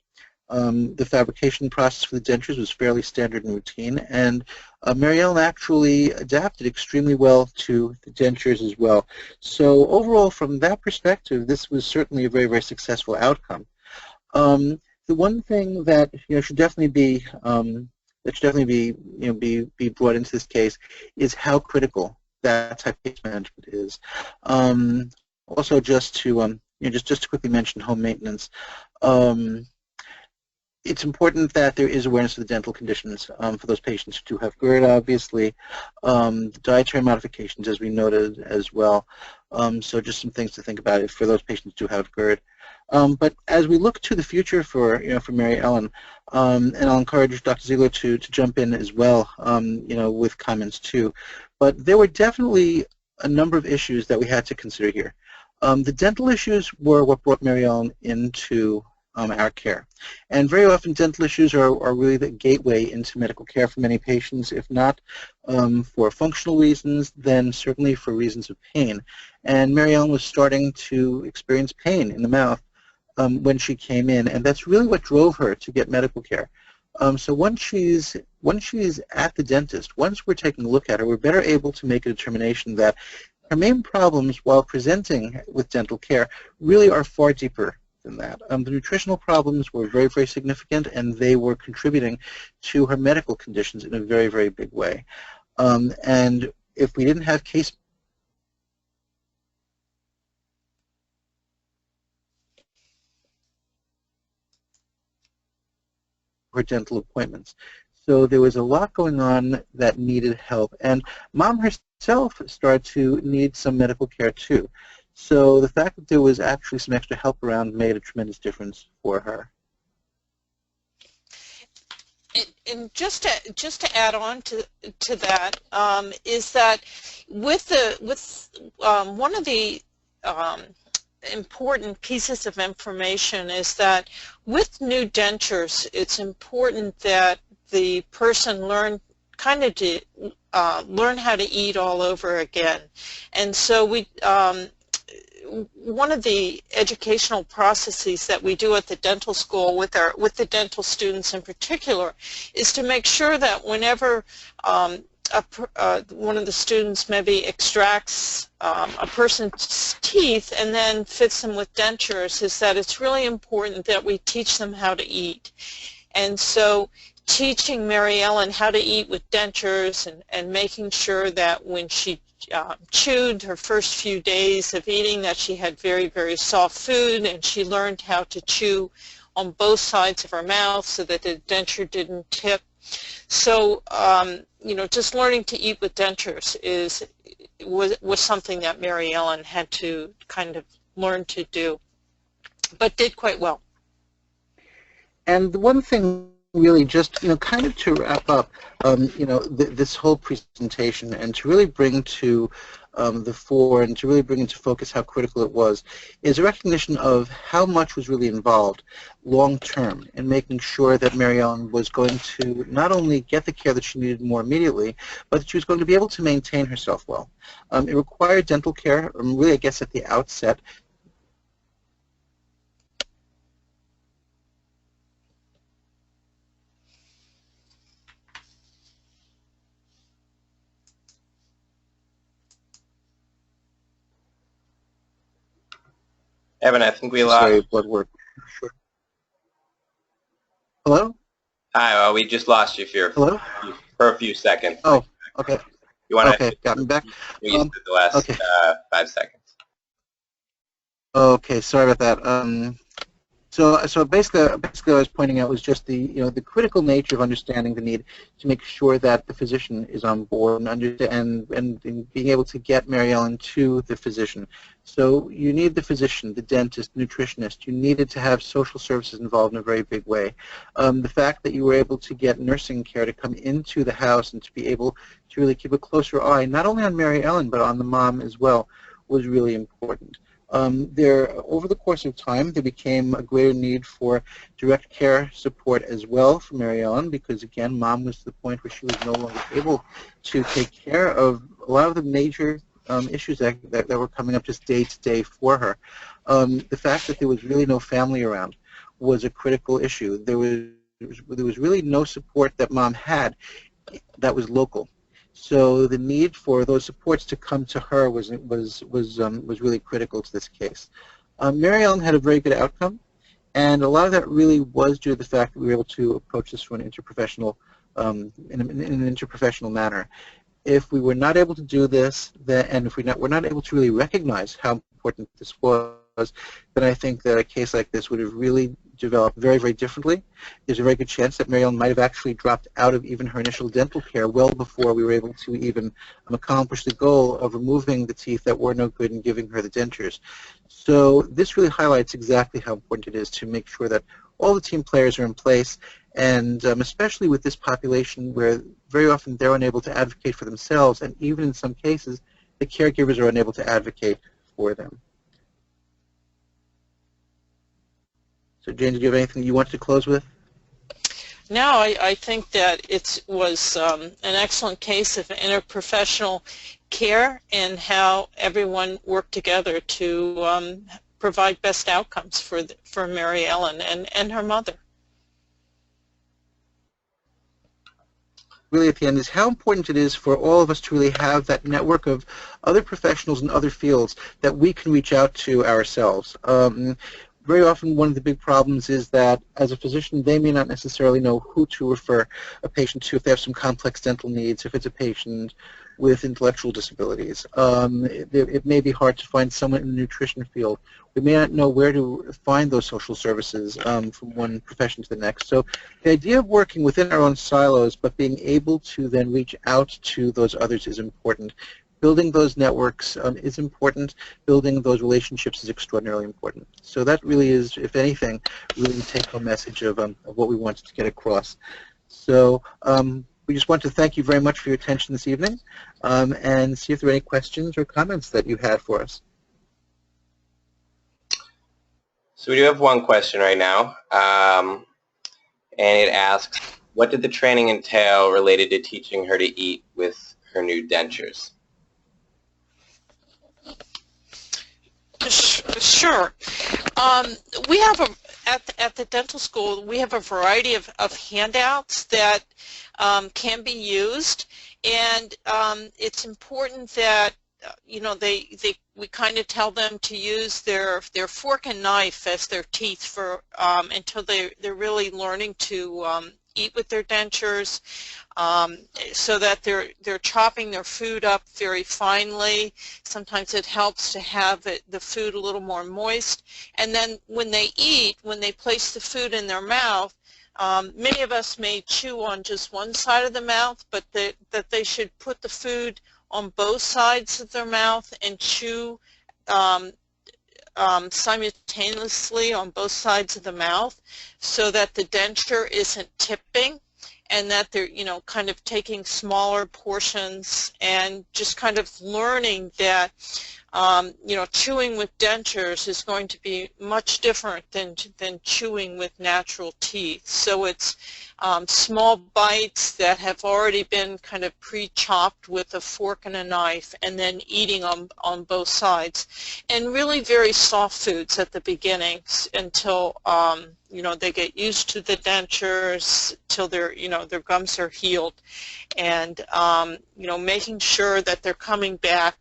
Speaker 2: The fabrication process for the dentures was fairly standard and routine, and Mary Ellen actually adapted extremely well to the dentures as well. So overall, from that perspective, this was certainly a very, very successful outcome. The one thing that should definitely be be brought into this case is how critical that type of case management is. Also, just to just to quickly mention home maintenance. It's important that there is awareness of the dental conditions for those patients who do have GERD, obviously. The dietary modifications, as we noted as well. So just some things to think about for those patients who do have GERD. But as we look to the future for Mary Ellen, and I'll encourage Dr. Ziegler to jump in as well, with comments too. But there were definitely a number of issues that we had to consider here. The dental issues were what brought Mary Ellen into our care. And very often dental issues are really the gateway into medical care for many patients, if not for functional reasons, then certainly for reasons of pain. And Mary Ellen was starting to experience pain in the mouth when she came in, and that's really what drove her to get medical care. So once she's at the dentist, once we're taking a look at her, we're better able to make a determination that her main problems while presenting with dental care really are far deeper than that. The nutritional problems were very, very significant, and they were contributing to her medical conditions in a very, very big way. And if we didn't have case her dental appointments. So there was a lot going on that needed help, and Mom herself started to need some medical care too. So the fact that there was actually some extra help around made a tremendous difference for her.
Speaker 3: And just to add on to that, is that one of the important pieces of information is that with new dentures, it's important that the person learn kind of to learn how to eat all over again. And so one of the educational processes that we do at the dental school with the dental students in particular is to make sure that whenever one of the students maybe extracts a person's teeth and then fits them with dentures, is that it's really important that we teach them how to eat. And so teaching Mary Ellen how to eat with dentures and making sure that when she chewed her first few days of eating that she had very, very soft food, and she learned how to chew on both sides of her mouth so that the denture didn't tip. So, you know, just learning to eat with dentures was something that Mary Ellen had to kind of learn to do, but did quite well.
Speaker 2: And the one thing really just, you know, kind of to wrap up, you know, this whole presentation and to really bring to the fore and to really bring into focus how critical it was, is a recognition of how much was really involved long term in making sure that Mary Ellen was going to not only get the care that she needed more immediately, but that she was going to be able to maintain herself well. It required dental care, really I guess at the outset.
Speaker 1: Evan, I think we lost.
Speaker 2: Sorry, blood work. Sure. Hello?
Speaker 1: Hi, we just lost you
Speaker 2: Hello?
Speaker 1: for a few seconds.
Speaker 2: Oh, okay.
Speaker 1: You want to?
Speaker 2: Okay, got me back.
Speaker 1: The last
Speaker 2: okay.
Speaker 1: 5 seconds.
Speaker 2: Okay, sorry about that. So basically what I was pointing out was just the, you know, the critical nature of understanding the need to make sure that the physician is on board and being able to get Mary Ellen to the physician. So you need the physician, the dentist, nutritionist. You needed to have social services involved in a very big way. The fact that you were able to get nursing care to come into the house and to be able to really keep a closer eye, not only on Mary Ellen, but on the mom as well, was really important. Over the course of time, there became a greater need for direct care support as well for Mary Ellen, because again, mom was to the point where she was no longer able to take care of a lot of the major issues that were coming up just day to day for her. The fact that there was really no family around was a critical issue. There was really no support that mom had that was local. So the need for those supports to come to her was really critical to this case. Mary Ellen had a very good outcome, and a lot of that really was due to the fact that we were able to approach this from an interprofessional in an interprofessional manner. If we were not able to do this, and if we're not able to really recognize how important this was, then I think that a case like this would have really developed very, very differently. There's a very good chance that Mary Ellen might have actually dropped out of even her initial dental care well before we were able to even accomplish the goal of removing the teeth that were no good and giving her the dentures. So this really highlights exactly how important it is to make sure that all the team players are in place, and especially with this population where very often they're unable to advocate for themselves, and even in some cases the caregivers are unable to advocate for them. So Jane, did you have anything you wanted to close with?
Speaker 3: No, I think that it was an excellent case of interprofessional care and how everyone worked together to provide best outcomes for Mary Ellen and her mother.
Speaker 2: Really at the end is how important it is for all of us to really have that network of other professionals in other fields that we can reach out to ourselves. Very often one of the big problems is that as a physician they may not necessarily know who to refer a patient to if they have some complex dental needs, if it's a patient with intellectual disabilities. It may be hard to find someone in the nutrition field. We may not know where to find those social services from one profession to the next. So the idea of working within our own silos but being able to then reach out to those others is important. Building those networks is important. Building those relationships is extraordinarily important. So that really is, if anything, really the take-home message of what we wanted to get across. So we just want to thank you very much for your attention this evening and see if there are any questions or comments that you had for us.
Speaker 1: So we do have one question right now, and it asks, what did the training entail related to teaching her to eat with her new dentures?
Speaker 3: Sure. We have at the dental school, we have a variety of handouts that can be used, and it's important that we kind of tell them to use their fork and knife as their teeth for until they're really learning to eat with their dentures, so that they're chopping their food up very finely. Sometimes it helps to have the food a little more moist, and then when they eat, when they place the food in their mouth, many of us may chew on just one side of the mouth, but that they should put the food on both sides of their mouth and chew simultaneously on both sides of the mouth, so that the denture isn't tipping, and that they're kind of taking smaller portions, and just kind of learning that chewing with dentures is going to be much different than chewing with natural teeth. So it's small bites that have already been kind of pre-chopped with a fork and a knife, and then eating them on both sides, and really very soft foods at the beginning until they get used to the dentures, till their gums are healed, and making sure that they're coming back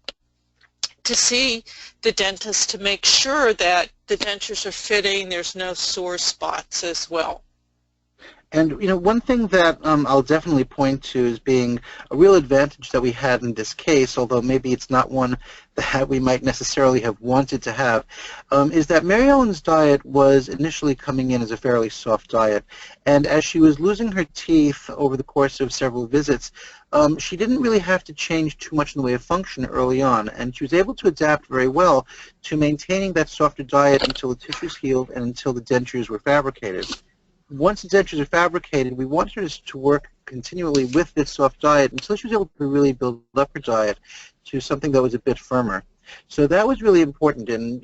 Speaker 3: to see the dentist to make sure that the dentures are fitting, there's no sore spots as well.
Speaker 2: And one thing that I'll definitely point to as being a real advantage that we had in this case, although maybe it's not one that we might necessarily have wanted to have, is that Mary Ellen's diet was initially coming in as a fairly soft diet. And as she was losing her teeth over the course of several visits, she didn't really have to change too much in the way of function early on, and she was able to adapt very well to maintaining that softer diet until the tissues healed and until the dentures were fabricated. Once the dentures are fabricated, we wanted her to work continually with this soft diet until she was able to really build up her diet to something that was a bit firmer. So that was really important, and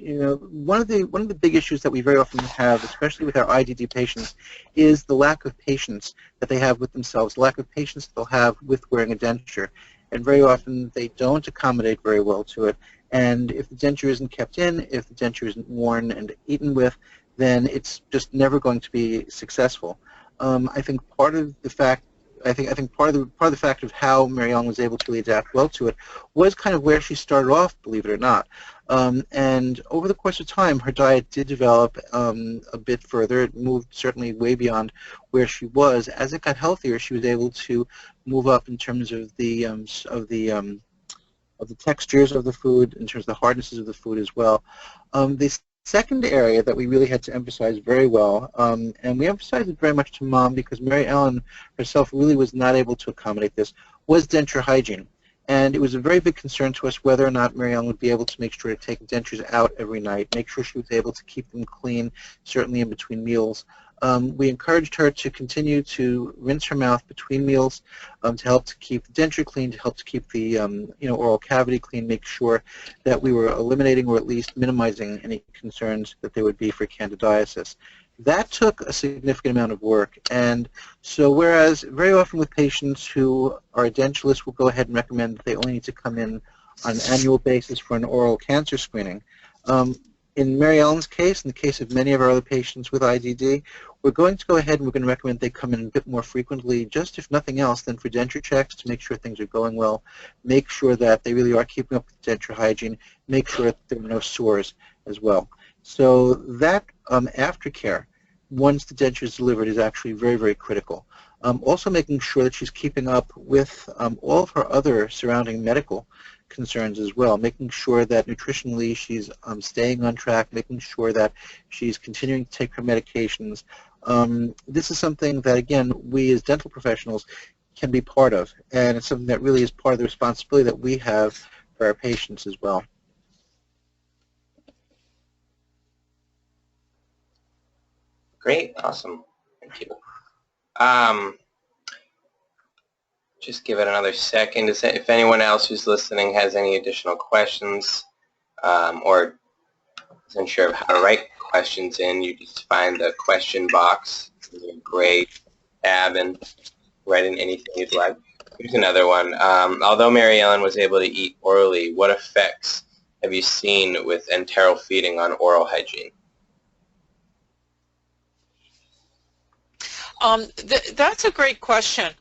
Speaker 2: one of the big issues that we very often have, especially with our IDD patients, is the lack of patience that they have with themselves, the lack of patience they'll have with wearing a denture, and very often they don't accommodate very well to it. And if the denture isn't kept in, if the denture isn't worn and eaten with, then it's just never going to be successful. I think part of the fact part of the fact of how Mary Ellen was able to really adapt well to it was kind of where she started off, believe it or not. And over the course of time, her diet did develop a bit further. It moved certainly way beyond where she was. As it got healthier, she was able to move up in terms of the textures of the food, in terms of the hardnesses of the food as well. The second area that we really had to emphasize very well, and we emphasized it very much to Mom because Mary Ellen herself really was not able to accommodate this, was denture hygiene. And it was a very big concern to us whether or not Mary Ellen would be able to make sure to take dentures out every night, make sure she was able to keep them clean, certainly in between meals. We encouraged her to continue to rinse her mouth between meals to help to keep the denture clean, to help to keep the oral cavity clean, make sure that we were eliminating or at least minimizing any concerns that there would be for candidiasis. That took a significant amount of work, and so whereas very often with patients who are edentulous, we'll go ahead and recommend that they only need to come in on an annual basis for an oral cancer screening. In Mary Ellen's case, in the case of many of our other patients with IDD, we're going to go ahead and we're going to recommend they come in a bit more frequently, just if nothing else than for denture checks to make sure things are going well, make sure that they really are keeping up with denture hygiene, make sure that there are no sores as well. So that aftercare, once the denture is delivered, is actually very, very critical. Also making sure that she's keeping up with all of her other surrounding medical concerns as well, making sure that nutritionally she's staying on track, making sure that she's continuing to take her medications. This is something that, again, we as dental professionals can be part of, and it's something that really is part of the responsibility that we have for our patients as well.
Speaker 1: Great, awesome, thank you. Just give it another second. If anyone else who's listening has any additional questions or isn't sure of how to write questions in, you just find the question box in the gray tab and write in anything you'd like. Here's another one. Although Mary Ellen was able to eat orally, what effects have you seen with enteral feeding on oral hygiene?
Speaker 3: That's a great question.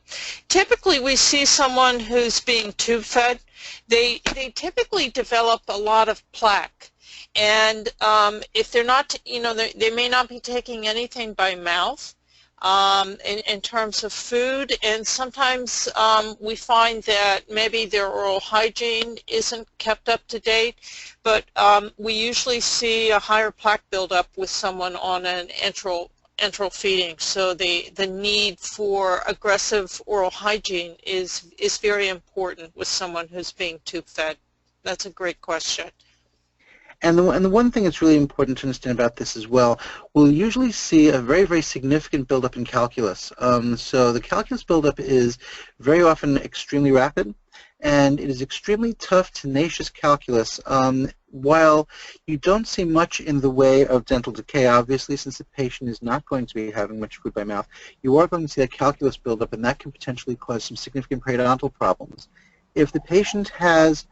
Speaker 3: Typically, we see someone who's being tube fed. They typically develop a lot of plaque, and if they're not, they may not be taking anything by mouth in terms of food, and sometimes we find that maybe their oral hygiene isn't kept up to date, but we usually see a higher plaque buildup with someone on an enteral feeding. So the need for aggressive oral hygiene is very important with someone who's being tube fed. That's a great question.
Speaker 2: And the one thing that's really important to understand about this as well, we'll usually see a very, very significant buildup in calculus. So the calculus buildup is very often extremely rapid, and it is extremely tough, tenacious calculus. While you don't see much in the way of dental decay, obviously, since the patient is not going to be having much food by mouth, you are going to see that calculus buildup, and that can potentially cause some significant periodontal problems. If the patient has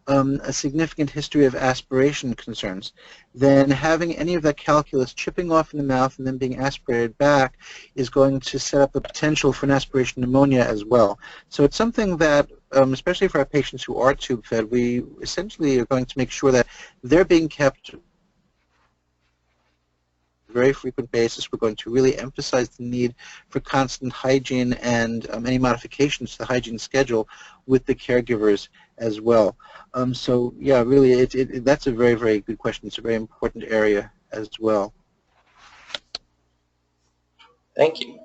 Speaker 2: a significant history of aspiration concerns, then having any of that calculus chipping off in the mouth and then being aspirated back is going to set up a potential for an aspiration pneumonia as well. So it's something that, especially for our patients who are tube fed, we essentially are going to make sure that they're being kept very frequent basis. We're going to really emphasize the need for constant hygiene and any modifications to the hygiene schedule with the caregivers as well. So yeah, really, that's a very, very good question. It's a very important area as well.
Speaker 1: Thank you.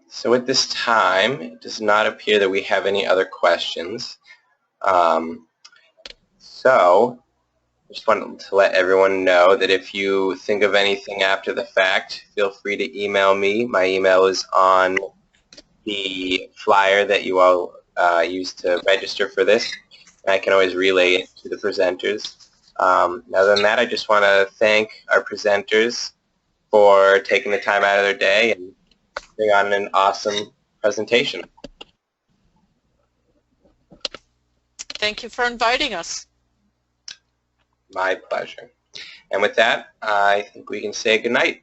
Speaker 1: So at this time, it does not appear that we have any other questions. So I just wanted to let everyone know that if you think of anything after the fact, feel free to email me. My email is on the flyer that you all used to register for this, and I can always relay it to the presenters. Other than that, I just want to thank our presenters for taking the time out of their day and putting on an awesome presentation.
Speaker 3: Thank you for inviting us.
Speaker 1: My pleasure. And with that, I think we can say goodnight.